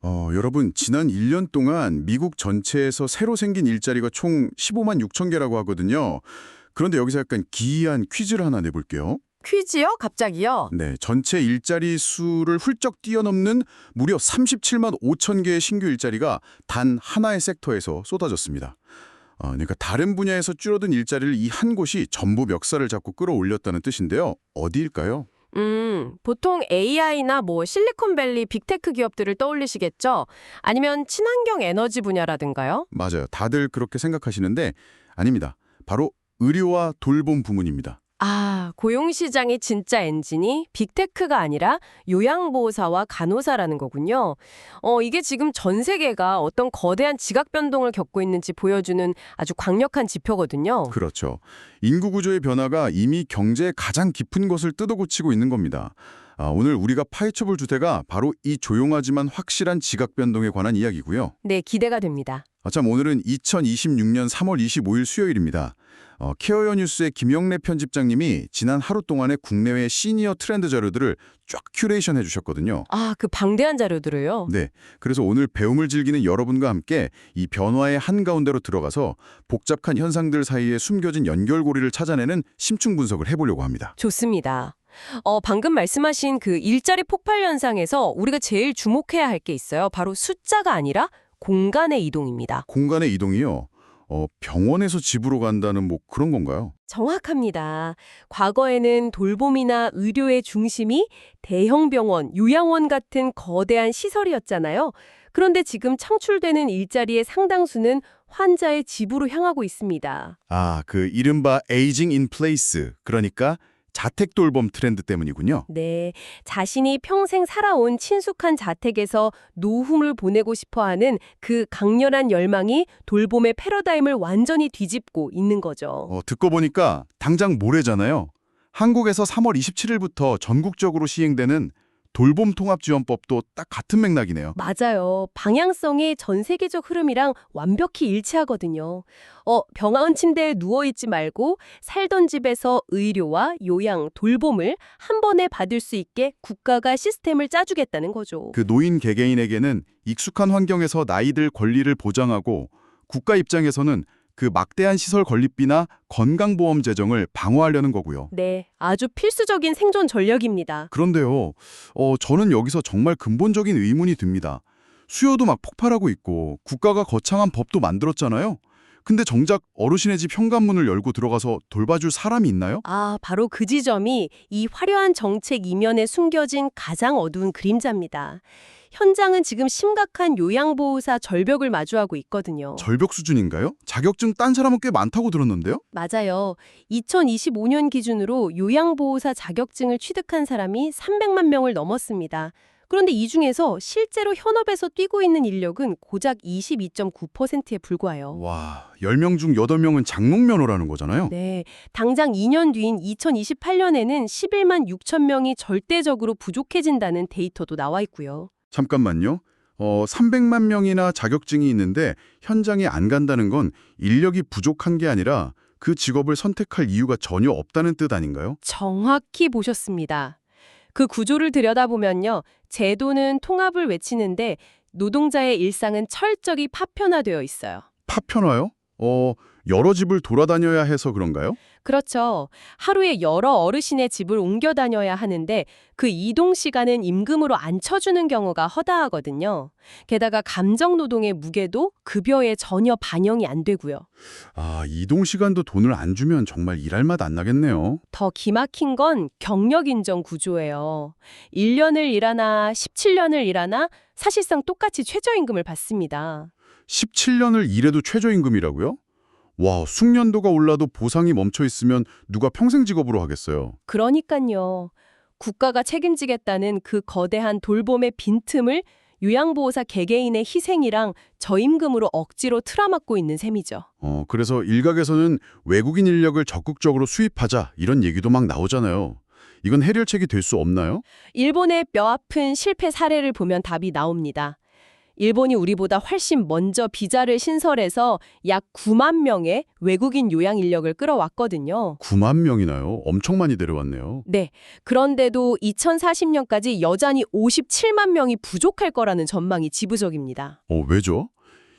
여러분, 지난 1년 동안 미국 전체에서 새로 생긴 일자리가 총 15만 6천 개라고 하거든요. 그런데 여기서 약간 기이한 퀴즈를 하나 내볼게요. 퀴즈요? 갑자기요? 네, 전체 일자리 수를 훌쩍 뛰어넘는 무려 37만 5천 개의 신규 일자리가 단 하나의 섹터에서 쏟아졌습니다. 그러니까 다른 분야에서 줄어든 일자리를 이 한 곳이 전부 멱살을 잡고 끌어올렸다는 뜻인데요. 어디일까요? 보통 AI나 실리콘밸리 빅테크 기업들을 떠올리시겠죠? 아니면 친환경 에너지 분야라든가요? 맞아요. 다들 그렇게 생각하시는데 아닙니다. 바로 의료와 돌봄 부문입니다. 아, 고용시장의 진짜 엔진이 빅테크가 아니라 요양보호사와 간호사라는 거군요. 이게 지금 전 세계가 어떤 거대한 지각 변동을 겪고 있는지 보여주는 아주 강력한 지표거든요. 그렇죠. 인구 구조의 변화가 이미 경제의 가장 깊은 것을 뜯어고치고 있는 겁니다. 오늘 우리가 파헤쳐볼 주제가 바로 이 조용하지만 확실한 지각 변동에 관한 이야기고요. 네, 기대가 됩니다. 참 오늘은 2026년 3월 25일 수요일입니다. 케어여 뉴스의 김영래 편집장님이 지난 하루 동안의 국내외 시니어 트렌드 자료들을 쫙 큐레이션 해주셨거든요. 아, 그 방대한 자료들을요? 네, 그래서 오늘 배움을 즐기는 여러분과 함께 이 변화의 한가운데로 들어가서 복잡한 현상들 사이에 숨겨진 연결고리를 찾아내는 심층 분석을 해보려고 합니다. 좋습니다. 방금 말씀하신 그 일자리 폭발 현상에서 우리가 제일 주목해야 할 게 있어요. 바로 숫자가 아니라 공간의 이동입니다. 공간의 이동이요. 병원에서 집으로 간다는 뭐 그런 건가요? 정확합니다. 과거에는 돌봄이나 의료의 중심이 대형 병원, 요양원 같은 거대한 시설이었잖아요. 그런데 지금 창출되는 일자리의 상당수는 환자의 집으로 향하고 있습니다. 그 이른바 에이징 인 플레이스, 그러니까 자택 돌봄 트렌드 때문이군요. 네, 자신이 평생 살아온 친숙한 자택에서 노후를 보내고 싶어하는 그 강렬한 열망이 돌봄의 패러다임을 완전히 뒤집고 있는 거죠. 듣고 보니까 당장 모레잖아요. 한국에서 3월 27일부터 전국적으로 시행되는 돌봄 통합지원법도 딱 같은 맥락이네요. 맞아요. 방향성이 전 세계적 흐름이랑 완벽히 일치하거든요. 병원 침대에 누워있지 말고 살던 집에서 의료와 요양, 돌봄을 한 번에 받을 수 있게 국가가 시스템을 짜주겠다는 거죠. 그 노인 개개인에게는 익숙한 환경에서 나이들 권리를 보장하고 국가 입장에서는 그 막대한 시설 건립비나 건강보험 재정을 방어하려는 거고요. 네, 아주 필수적인 생존 전략입니다. 그런데요, 저는 여기서 정말 근본적인 의문이 듭니다. 수요도 막 폭발하고 있고 국가가 거창한 법도 만들었잖아요. 근데 정작 어르신의 집 현관문을 열고 들어가서 돌봐줄 사람이 있나요? 아, 바로 그 지점이 이 화려한 정책 이면에 숨겨진 가장 어두운 그림자입니다. 현장은 지금 심각한 요양보호사 절벽을 마주하고 있거든요. 절벽 수준인가요? 자격증 딴 사람은 꽤 많다고 들었는데요? 맞아요. 2025년 기준으로 요양보호사 자격증을 취득한 사람이 300만 명을 넘었습니다. 그런데 이 중에서 실제로 현업에서 뛰고 있는 인력은 고작 22.9%에 불과해요. 와, 10명 중 8명은 장롱면허라는 거잖아요? 네, 당장 2년 뒤인 2028년에는 11만 6천 명이 절대적으로 부족해진다는 데이터도 나와 있고요. 잠깐만요. 300만 명이나 자격증이 있는데 현장에 안 간다는 건 인력이 부족한 게 아니라 그 직업을 선택할 이유가 전혀 없다는 뜻 아닌가요? 정확히 보셨습니다. 그 구조를 들여다보면요. 제도는 통합을 외치는데 노동자의 일상은 철저히 파편화되어 있어요. 파편화요? 여러 집을 돌아다녀야 해서 그런가요? 그렇죠. 하루에 여러 어르신의 집을 옮겨 다녀야 하는데 그 이동 시간은 임금으로 안 쳐주는 경우가 허다하거든요. 게다가 감정 노동의 무게도 급여에 전혀 반영이 안 되고요. 이동 시간도 돈을 안 주면 정말 일할 맛 안 나겠네요. 더 기막힌 건 경력 인정 구조예요. 1년을 일하나 17년을 일하나 사실상 똑같이 최저임금을 받습니다. 17년을 일해도 최저임금이라고요? 와, 숙련도가 올라도 보상이 멈춰 있으면 누가 평생 직업으로 하겠어요. 그러니까요. 국가가 책임지겠다는 그 거대한 돌봄의 빈틈을 요양보호사 개개인의 희생이랑 저임금으로 억지로 틀어막고 있는 셈이죠. 그래서 일각에서는 외국인 인력을 적극적으로 수입하자 이런 얘기도 막 나오잖아요. 이건 해결책이 될 수 없나요? 일본의 뼈아픈 실패 사례를 보면 답이 나옵니다. 일본이 우리보다 훨씬 먼저 비자를 신설해서 약 9만 명의 외국인 요양 인력을 끌어왔거든요. 9만 명이나요? 엄청 많이 데려왔네요. 네. 그런데도 2040년까지 여전히 57만 명이 부족할 거라는 전망이 지부적입니다. 왜죠?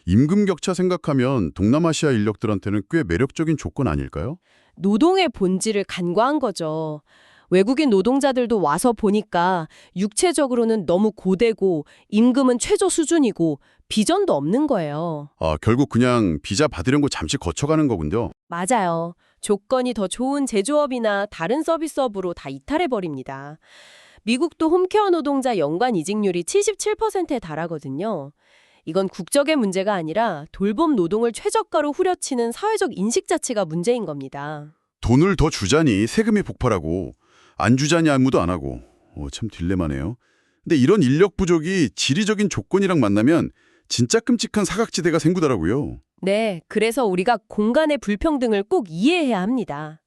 임금 격차 생각하면 동남아시아 인력들한테는 꽤 매력적인 조건 아닐까요? 노동의 본질을 간과한 거죠. 외국인 노동자들도 와서 보니까 육체적으로는 너무 고되고 임금은 최저 수준이고 비전도 없는 거예요. 결국 그냥 비자 받으려고 잠시 거쳐가는 거군요. 맞아요. 조건이 더 좋은 제조업이나 다른 서비스업으로 다 이탈해버립니다. 미국도 홈케어 노동자 연간 이직률이 77%에 달하거든요. 이건 국적의 문제가 아니라 돌봄 노동을 최저가로 후려치는 사회적 인식 자체가 문제인 겁니다. 돈을 더 주자니 세금이 폭발하고 안 주자니 아무도 안 하고 참 딜레마네요. 근데 이런 인력 부족이 지리적인 조건이랑 만나면 진짜 끔찍한 사각지대가 생기더라고요. 네, 그래서 우리가 공간의 불평등을 꼭 이해해야 합니다.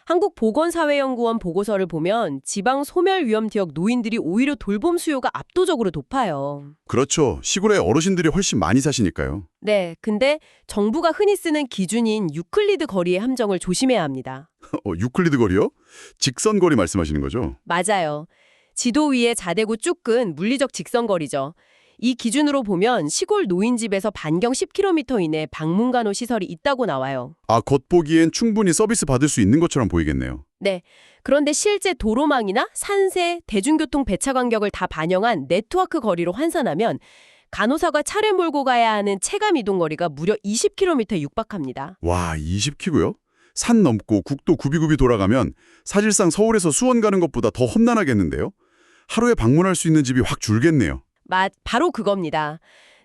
한국보건사회연구원 보고서를 보면 지방 소멸위험 지역 노인들이 오히려 돌봄 수요가 압도적으로 높아요. 그렇죠. 시골에 어르신들이 훨씬 많이 사시니까요. 네, 근데 정부가 흔히 쓰는 기준인 유클리드 거리의 함정을 조심해야 합니다. 유클리드 거리요? 직선 거리 말씀하시는 거죠? 맞아요. 지도 위에 자대고 쭉 끈 물리적 직선거리죠. 이 기준으로 보면 시골 노인집에서 반경 10km 이내 방문간호 시설이 있다고 나와요. 겉보기엔 충분히 서비스 받을 수 있는 것처럼 보이겠네요. 네. 그런데 실제 도로망이나 산세, 대중교통 배차 간격을 다 반영한 네트워크 거리로 환산하면 간호사가 차를 몰고 가야 하는 체감 이동 거리가 무려 20km에 육박합니다. 와, 20km요? 산 넘고 국도 굽이굽이 돌아가면 사실상 서울에서 수원 가는 것보다 더 험난하겠는데요? 하루에 방문할 수 있는 집이 확 줄겠네요. 바로 그겁니다.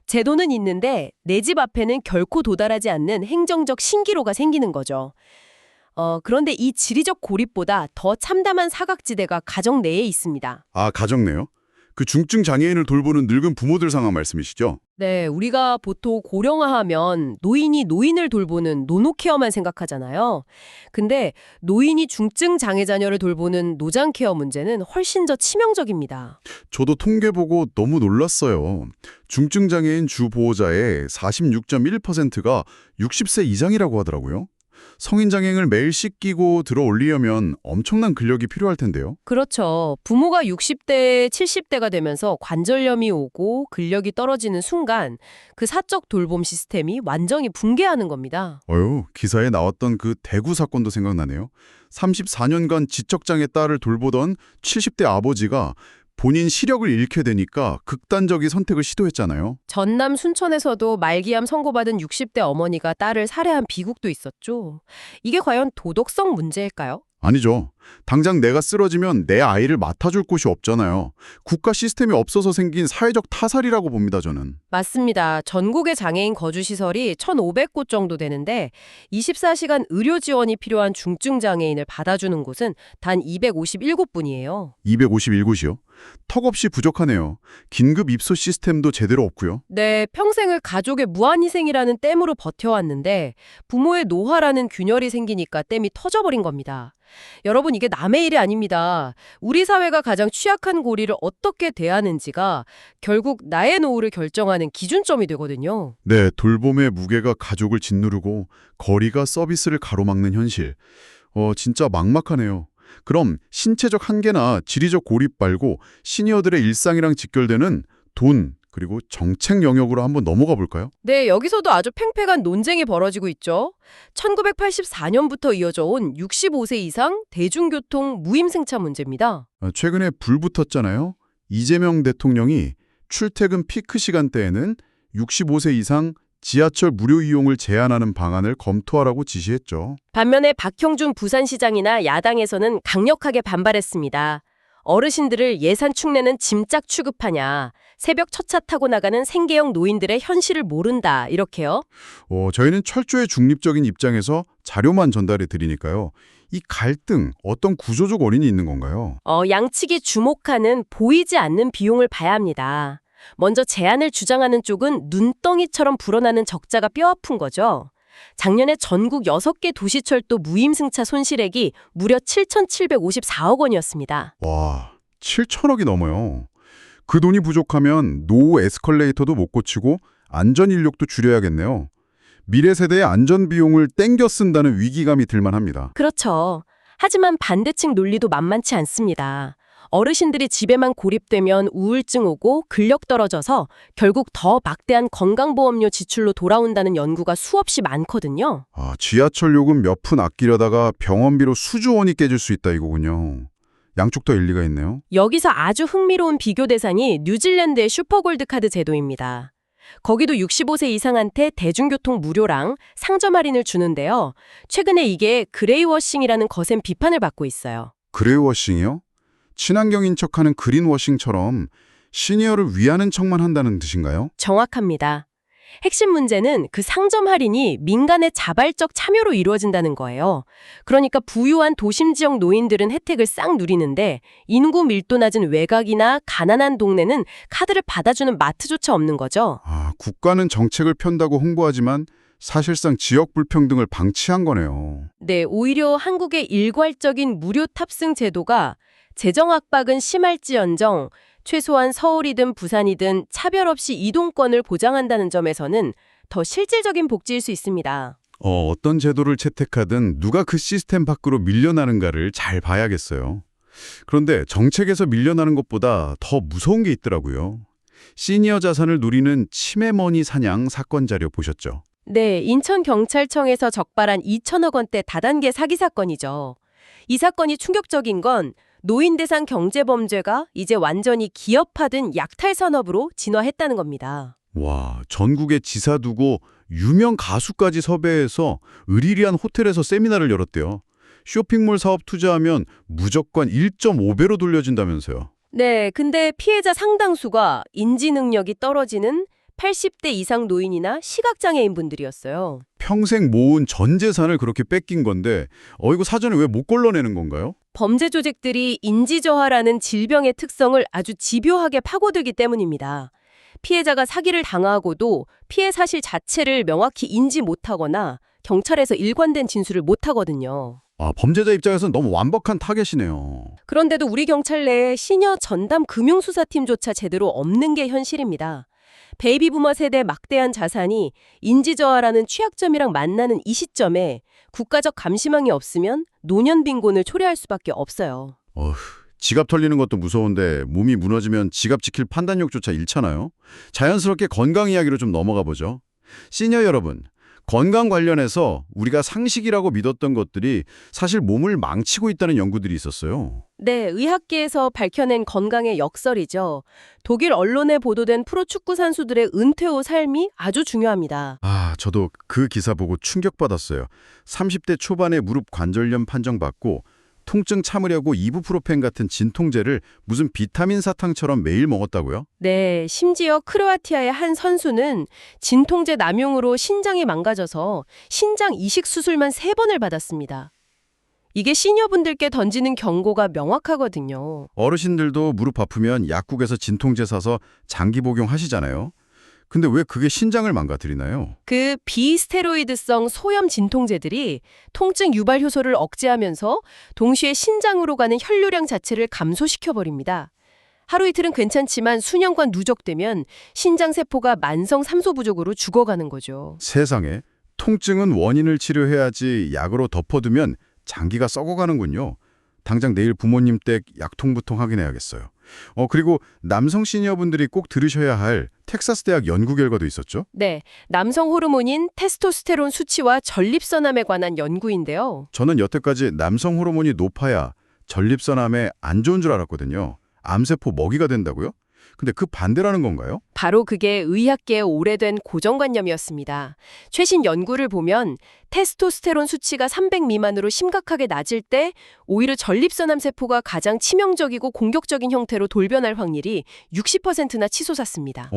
제도는 있는데 내 집 앞에는 결코 도달하지 않는 행정적 신기로가 생기는 거죠. 그런데 이 지리적 고립보다 더 참담한 사각지대가 가정 내에 있습니다. 가정네요. 그 중증 장애인을 돌보는 늙은 부모들 상황 말씀이시죠? 네, 우리가 보통 고령화하면 노인이 노인을 돌보는 노노케어만 생각하잖아요. 근데 노인이 중증 장애 자녀를 돌보는 노장케어 문제는 훨씬 더 치명적입니다. 저도 통계 보고 너무 놀랐어요. 중증 장애인 주 보호자의 46.1%가 60세 이상이라고 하더라고요. 성인 장애인을 매일 씻기고 들어 올리려면 엄청난 근력이 필요할 텐데요. 그렇죠. 부모가 60대, 70대가 되면서 관절염이 오고 근력이 떨어지는 순간 그 사적 돌봄 시스템이 완전히 붕괴하는 겁니다. 기사에 나왔던 그 대구 사건도 생각나네요. 34년간 지적장애 딸을 돌보던 70대 아버지가 본인 시력을 잃게 되니까 극단적인 선택을 시도했잖아요. 전남 순천에서도 말기암 선고받은 60대 어머니가 딸을 살해한 비극도 있었죠. 이게 과연 도덕성 문제일까요? 아니죠. 당장 내가 쓰러지면 내 아이를 맡아줄 곳이 없잖아요. 국가 시스템이 없어서 생긴 사회적 타살이라고 봅니다, 저는. 맞습니다. 전국의 장애인 거주시설이 1,500곳 정도 되는데 24시간 의료 지원이 필요한 중증 장애인을 받아주는 곳은 단 251곳뿐이에요. 251곳이요? 턱없이 부족하네요. 긴급 입소 시스템도 제대로 없고요. 네, 평생을 가족의 무한희생이라는 댐으로 버텨왔는데 부모의 노화라는 균열이 생기니까 댐이 터져버린 겁니다. 여러분, 이게 남의 일이 아닙니다. 우리 사회가 가장 취약한 고리를 어떻게 대하는지가 결국 나의 노후를 결정하는 기준점이 되거든요. 네, 돌봄의 무게가 가족을 짓누르고 거리가 서비스를 가로막는 현실. 진짜 막막하네요. 그럼 신체적 한계나 지리적 고립 말고 시니어들의 일상이랑 직결되는 돈, 그리고 정책 영역으로 한번 넘어가 볼까요? 네, 여기서도 아주 팽팽한 논쟁이 벌어지고 있죠. 1984년부터 이어져 온 65세 이상 대중교통 무임승차 문제입니다. 최근에 불 붙었잖아요. 이재명 대통령이 출퇴근 피크 시간대에는 65세 이상 지하철 무료 이용을 제한하는 방안을 검토하라고 지시했죠. 반면에 박형준 부산시장이나 야당에서는 강력하게 반발했습니다. 어르신들을 예산 축내는 짐짝 취급하냐, 새벽 첫차 타고 나가는 생계형 노인들의 현실을 모른다, 이렇게요. 저희는 철저히 중립적인 입장에서 자료만 전달해 드리니까요. 이 갈등, 어떤 구조적 원인이 있는 건가요? 양측이 주목하는 보이지 않는 비용을 봐야 합니다. 먼저 제안을 주장하는 쪽은 눈덩이처럼 불어나는 적자가 뼈아픈 거죠. 작년에 전국 6개 도시철도 무임승차 손실액이 무려 7,754억 원이었습니다. 와, 7천억이 넘어요. 그 돈이 부족하면 노후 에스컬레이터도 못 고치고 안전 인력도 줄여야겠네요. 미래 세대의 안전 비용을 땡겨 쓴다는 위기감이 들만합니다. 그렇죠. 하지만 반대측 논리도 만만치 않습니다. 어르신들이 집에만 고립되면 우울증 오고 근력 떨어져서 결국 더 막대한 건강보험료 지출로 돌아온다는 연구가 수없이 많거든요. 지하철 요금 몇 푼 아끼려다가 병원비로 수조 원이 깨질 수 있다 이거군요. 양쪽 다 일리가 있네요. 여기서 아주 흥미로운 비교 대상이 뉴질랜드의 슈퍼골드카드 제도입니다. 거기도 65세 이상한테 대중교통 무료랑 상점 할인을 주는데요. 최근에 이게 그레이워싱이라는 거센 비판을 받고 있어요. 그레이워싱이요? 친환경인 척하는 그린워싱처럼 시니어를 위하는 척만 한다는 뜻인가요? 정확합니다. 핵심 문제는 그 상점 할인이 민간의 자발적 참여로 이루어진다는 거예요. 그러니까 부유한 도심 지역 노인들은 혜택을 싹 누리는데 인구 밀도 낮은 외곽이나 가난한 동네는 카드를 받아주는 마트조차 없는 거죠. 국가는 정책을 편다고 홍보하지만 사실상 지역 불평등을 방치한 거네요. 네, 오히려 한국의 일괄적인 무료 탑승 제도가 재정 압박은 심할지언정 최소한 서울이든 부산이든 차별 없이 이동권을 보장한다는 점에서는 더 실질적인 복지일 수 있습니다. 어떤 제도를 채택하든 누가 그 시스템 밖으로 밀려나는가를 잘 봐야겠어요. 그런데 정책에서 밀려나는 것보다 더 무서운 게 있더라고요. 시니어 자산을 누리는 치매머니 사냥 사건 자료 보셨죠? 네, 인천경찰청에서 적발한 2천억 원대 다단계 사기 사건이죠. 이 사건이 충격적인 건 노인 대상 경제범죄가 이제 완전히 기업화된 약탈 산업으로 진화했다는 겁니다. 와, 전국에 지사 두고 유명 가수까지 섭외해서 으리리한 호텔에서 세미나를 열었대요. 쇼핑몰 사업 투자하면 무조건 1.5배로 돌려준다면서요. 네, 근데 피해자 상당수가 인지 능력이 떨어지는 80대 이상 노인이나 시각장애인 분들이었어요. 평생 모은 전 재산을 그렇게 뺏긴 건데 이거 사전에 왜 못 걸러내는 건가요? 범죄 조직들이 인지저하라는 질병의 특성을 아주 집요하게 파고들기 때문입니다. 피해자가 사기를 당하고도 피해 사실 자체를 명확히 인지 못하거나 경찰에서 일관된 진술을 못하거든요. 범죄자 입장에서는 너무 완벽한 타겟이네요. 그런데도 우리 경찰 내에 시녀 전담 금융수사팀조차 제대로 없는 게 현실입니다. 베이비부머 세대 막대한 자산이 인지저하라는 취약점이랑 만나는 이 시점에 국가적 감시망이 없으면 노년 빈곤을 초래할 수밖에 없어요. 지갑 털리는 것도 무서운데 몸이 무너지면 지갑 지킬 판단력조차 잃잖아요. 자연스럽게 건강 이야기로 좀 넘어가 보죠. 시니어 여러분, 건강 관련해서 우리가 상식이라고 믿었던 것들이 사실 몸을 망치고 있다는 연구들이 있었어요. 네, 의학계에서 밝혀낸 건강의 역설이죠. 독일 언론에 보도된 프로축구 선수들의 은퇴 후 삶이 아주 중요합니다. 저도 그 기사 보고 충격받았어요. 30대 초반에 무릎 관절염 판정받고 통증 참으려고 이부프로펜 같은 진통제를 무슨 비타민 사탕처럼 매일 먹었다고요? 네, 심지어 크로아티아의 한 선수는 진통제 남용으로 신장이 망가져서 신장 이식 수술만 3번을 받았습니다. 이게 시니어분들께 던지는 경고가 명확하거든요. 어르신들도 무릎 아프면 약국에서 진통제 사서 장기 복용하시잖아요. 근데 왜 그게 신장을 망가뜨리나요? 그 비스테로이드성 소염 진통제들이 통증 유발 효소를 억제하면서 동시에 신장으로 가는 혈류량 자체를 감소시켜버립니다. 하루 이틀은 괜찮지만 수년간 누적되면 신장세포가 만성 삼소 부족으로 죽어가는 거죠. 세상에, 통증은 원인을 치료해야지 약으로 덮어두면 장기가 썩어가는군요. 당장 내일 부모님 댁 약통부통 확인해야겠어요. 그리고 남성 시니어분들이 꼭 들으셔야 할 텍사스 대학 연구 결과도 있었죠? 네, 남성 호르몬인 테스토스테론 수치와 전립선암에 관한 연구인데요. 저는 여태까지 남성 호르몬이 높아야 전립선암에 안 좋은 줄 알았거든요. 암세포 먹이가 된다고요? 근데 그 반대라는 건가요? 바로 그게 의학계의 오래된 고정관념이었습니다. 최신 연구를 보면 테스토스테론 수치가 300 미만으로 심각하게 낮을 때 오히려 전립선암 세포가 가장 치명적이고 공격적인 형태로 돌변할 확률이 60%나 치솟았습니다.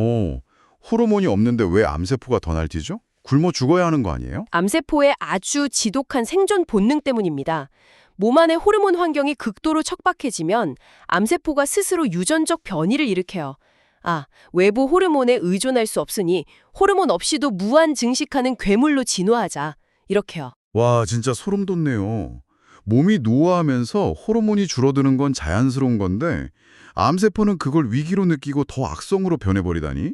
호르몬이 없는데 왜 암세포가 더 날뛰죠? 굶어 죽어야 하는 거 아니에요? 암세포의 아주 지독한 생존 본능 때문입니다. 몸 안의 호르몬 환경이 극도로 척박해지면 암세포가 스스로 유전적 변이를 일으켜요. 외부 호르몬에 의존할 수 없으니 호르몬 없이도 무한 증식하는 괴물로 진화하자. 이렇게요. 와, 진짜 소름 돋네요. 몸이 노화하면서 호르몬이 줄어드는 건 자연스러운 건데 암세포는 그걸 위기로 느끼고 더 악성으로 변해버리다니?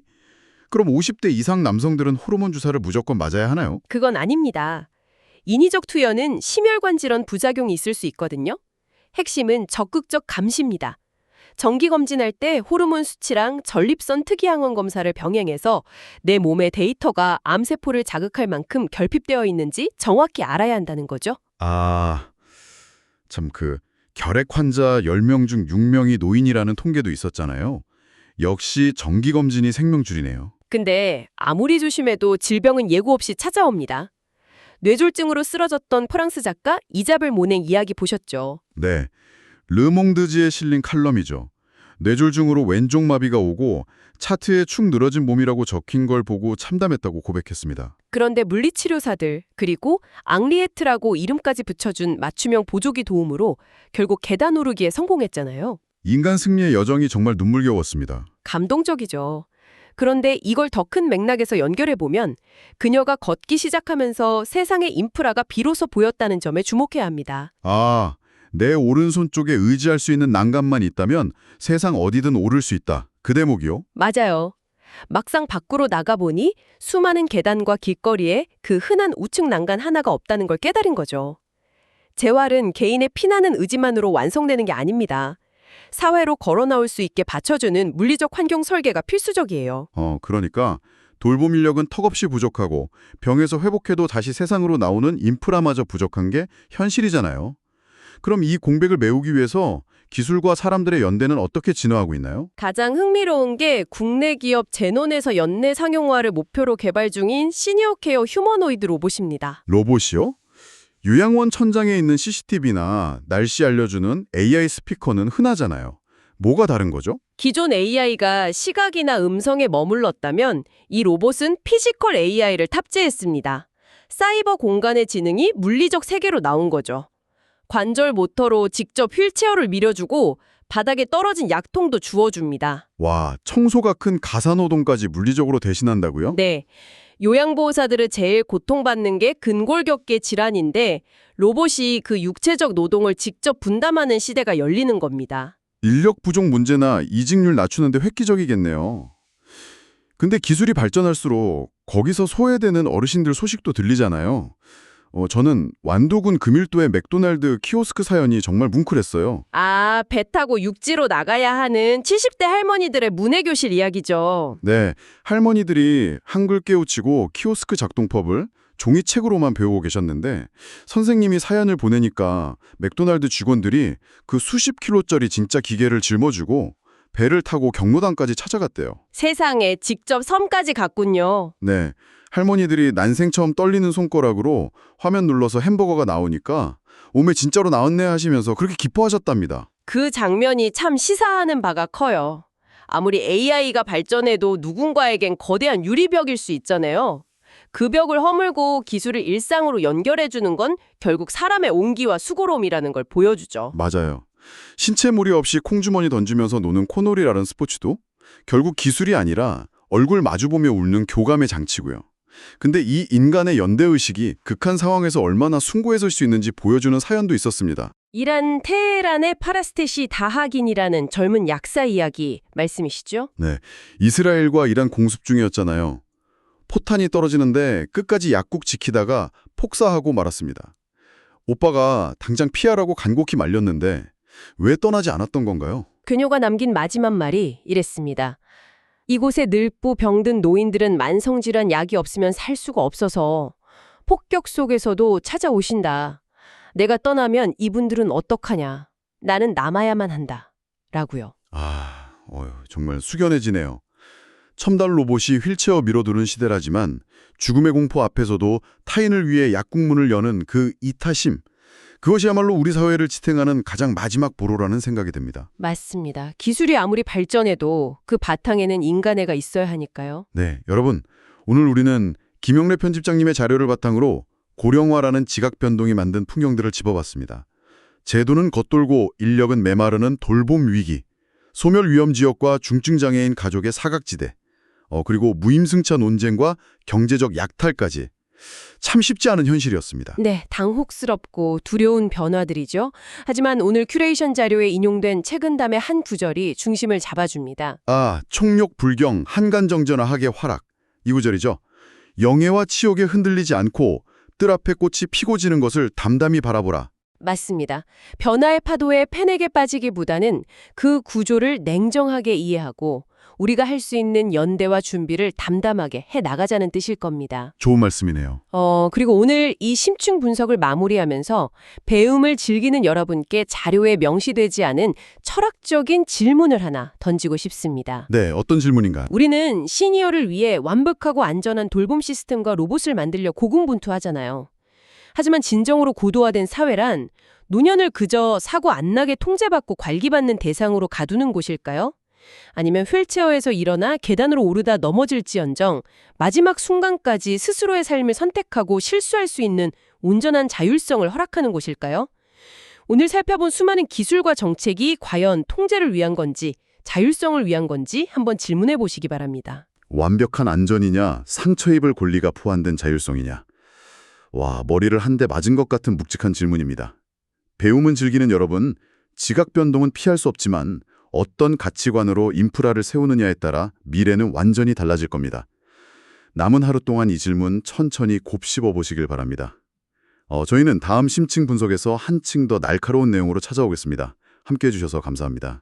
그럼 50대 이상 남성들은 호르몬 주사를 무조건 맞아야 하나요? 그건 아닙니다. 인위적 투여는 심혈관 질환 부작용이 있을 수 있거든요. 핵심은 적극적 감시입니다. 정기 검진할 때 호르몬 수치랑 전립선 특이항원 검사를 병행해서 내 몸의 데이터가 암세포를 자극할 만큼 결핍되어 있는지 정확히 알아야 한다는 거죠. 아, 참 결핵 환자 10명 중 6명이 노인이라는 통계도 있었잖아요. 역시 정기검진이 생명줄이네요. 근데 아무리 조심해도 질병은 예고 없이 찾아옵니다. 뇌졸중으로 쓰러졌던 프랑스 작가 이자벨 모냉 이야기 보셨죠? 네, 르몽드지에 실린 칼럼이죠. 뇌졸중으로 왼쪽 마비가 오고 차트에 축 늘어진 몸이라고 적힌 걸 보고 참담했다고 고백했습니다. 그런데 물리치료사들 그리고 앙리에트라고 이름까지 붙여준 맞춤형 보조기 도움으로 결국 계단 오르기에 성공했잖아요. 인간 승리의 여정이 정말 눈물겨웠습니다. 감동적이죠. 그런데 이걸 더 큰 맥락에서 연결해보면 그녀가 걷기 시작하면서 세상의 인프라가 비로소 보였다는 점에 주목해야 합니다. 아, 내 오른손 쪽에 의지할 수 있는 난간만 있다면 세상 어디든 오를 수 있다. 그 대목이요? 맞아요. 막상 밖으로 나가보니 수많은 계단과 길거리에 그 흔한 우측 난간 하나가 없다는 걸 깨달은 거죠. 재활은 개인의 피나는 의지만으로 완성되는 게 아닙니다. 사회로 걸어 나올 수 있게 받쳐주는 물리적 환경 설계가 필수적이에요. 그러니까 돌봄 인력은 턱없이 부족하고 병에서 회복해도 다시 세상으로 나오는 인프라마저 부족한 게 현실이잖아요. 그럼 이 공백을 메우기 위해서 기술과 사람들의 연대는 어떻게 진화하고 있나요? 가장 흥미로운 게 국내 기업 제논에서 연내 상용화를 목표로 개발 중인 시니어 케어 휴머노이드 로봇입니다. 로봇이요? 요양원 천장에 있는 CCTV나 날씨 알려주는 AI 스피커는 흔하잖아요. 뭐가 다른 거죠? 기존 AI가 시각이나 음성에 머물렀다면 이 로봇은 피지컬 AI를 탑재했습니다. 사이버 공간의 지능이 물리적 세계로 나온 거죠. 관절 모터로 직접 휠체어를 밀어주고 바닥에 떨어진 약통도 주워줍니다. 와, 청소가 큰 가사노동까지 물리적으로 대신한다고요? 네. 요양보호사들을 제일 고통받는 게 근골격계 질환인데 로봇이 그 육체적 노동을 직접 분담하는 시대가 열리는 겁니다. 인력 부족 문제나 이직률 낮추는데 획기적이겠네요. 근데 기술이 발전할수록 거기서 소외되는 어르신들 소식도 들리잖아요. 저는 완도군 금일도의 맥도날드 키오스크 사연이 정말 뭉클했어요. 배 타고 육지로 나가야 하는 70대 할머니들의 문해교실 이야기죠. 네, 할머니들이 한글 깨우치고 키오스크 작동법을 종이책으로만 배우고 계셨는데 선생님이 사연을 보내니까 맥도날드 직원들이 그 수십 킬로짜리 진짜 기계를 짊어주고 배를 타고 경로당까지 찾아갔대요. 세상에 직접 섬까지 갔군요. 네, 할머니들이 난생 처음 떨리는 손가락으로 화면 눌러서 햄버거가 나오니까 오메 진짜로 나왔네 하시면서 그렇게 기뻐하셨답니다. 그 장면이 참 시사하는 바가 커요. 아무리 AI가 발전해도 누군가에겐 거대한 유리벽일 수 있잖아요. 그 벽을 허물고 기술을 일상으로 연결해주는 건 결국 사람의 온기와 수고로움이라는 걸 보여주죠. 맞아요. 신체 무리 없이 콩주머니 던지면서 노는 코놀이라는 스포츠도 결국 기술이 아니라 얼굴 마주보며 웃는 교감의 장치고요. 근데 이 인간의 연대의식이 극한 상황에서 얼마나 숭고해 설 수 있는지 보여주는 사연도 있었습니다. 이란 테헤란의 파라스테시 다하긴이라는 젊은 약사 이야기 말씀이시죠? 네, 이스라엘과 이란 공습 중이었잖아요. 포탄이 떨어지는데 끝까지 약국 지키다가 폭사하고 말았습니다. 오빠가 당장 피하라고 간곡히 말렸는데 왜 떠나지 않았던 건가요? 그녀가 남긴 마지막 말이 이랬습니다. 이곳에 늙고 병든 노인들은 만성질환 약이 없으면 살 수가 없어서 폭격 속에서도 찾아오신다. 내가 떠나면 이분들은 어떡하냐. 나는 남아야만 한다. 라고요. 정말 숙연해지네요. 첨단 로봇이 휠체어 밀어두는 시대라지만 죽음의 공포 앞에서도 타인을 위해 약국문을 여는 그 이타심, 그것이야말로 우리 사회를 지탱하는 가장 마지막 보루라는 생각이 듭니다. 맞습니다. 기술이 아무리 발전해도 그 바탕에는 인간애가 있어야 하니까요. 네, 여러분, 오늘 우리는 김영래 편집장님의 자료를 바탕으로 고령화라는 지각 변동이 만든 풍경들을 짚어봤습니다. 제도는 겉돌고 인력은 메마르는 돌봄 위기, 소멸 위험 지역과 중증장애인 가족의 사각지대, 그리고 무임승차 논쟁과 경제적 약탈까지 참 쉽지 않은 현실이었습니다. 네, 당혹스럽고 두려운 변화들이죠. 하지만 오늘 큐레이션 자료에 인용된 책은담의 한 구절이 중심을 잡아줍니다. 아, 총력 불경, 한간정전화 학의 화락. 이 구절이죠. 영예와 치욕에 흔들리지 않고 뜰 앞에 꽃이 피고 지는 것을 담담히 바라보라. 맞습니다. 변화의 파도에 패닉에 빠지기보다는 그 구조를 냉정하게 이해하고 우리가 할 수 있는 연대와 준비를 담담하게 해 나가자는 뜻일 겁니다. 좋은 말씀이네요. 그리고 오늘 이 심층 분석을 마무리하면서 배움을 즐기는 여러분께 자료에 명시되지 않은 철학적인 질문을 하나 던지고 싶습니다. 네, 어떤 질문인가? 우리는 시니어를 위해 완벽하고 안전한 돌봄 시스템과 로봇을 만들려 고군분투하잖아요. 하지만 진정으로 고도화된 사회란 노년을 그저 사고 안 나게 통제받고 관리받는 대상으로 가두는 곳일까요? 아니면 휠체어에서 일어나 계단으로 오르다 넘어질지언정 마지막 순간까지 스스로의 삶을 선택하고 실수할 수 있는 온전한 자율성을 허락하는 곳일까요? 오늘 살펴본 수많은 기술과 정책이 과연 통제를 위한 건지 자율성을 위한 건지 한번 질문해 보시기 바랍니다. 완벽한 안전이냐, 상처 입을 권리가 포함된 자율성이냐. 와, 머리를 한 대 맞은 것 같은 묵직한 질문입니다. 배움은 즐기는 여러분, 지각 변동은 피할 수 없지만 어떤 가치관으로 인프라를 세우느냐에 따라 미래는 완전히 달라질 겁니다. 남은 하루 동안 이 질문 천천히 곱씹어 보시길 바랍니다. 저희는 다음 심층 분석에서 한층 더 날카로운 내용으로 찾아오겠습니다. 함께해 주셔서 감사합니다.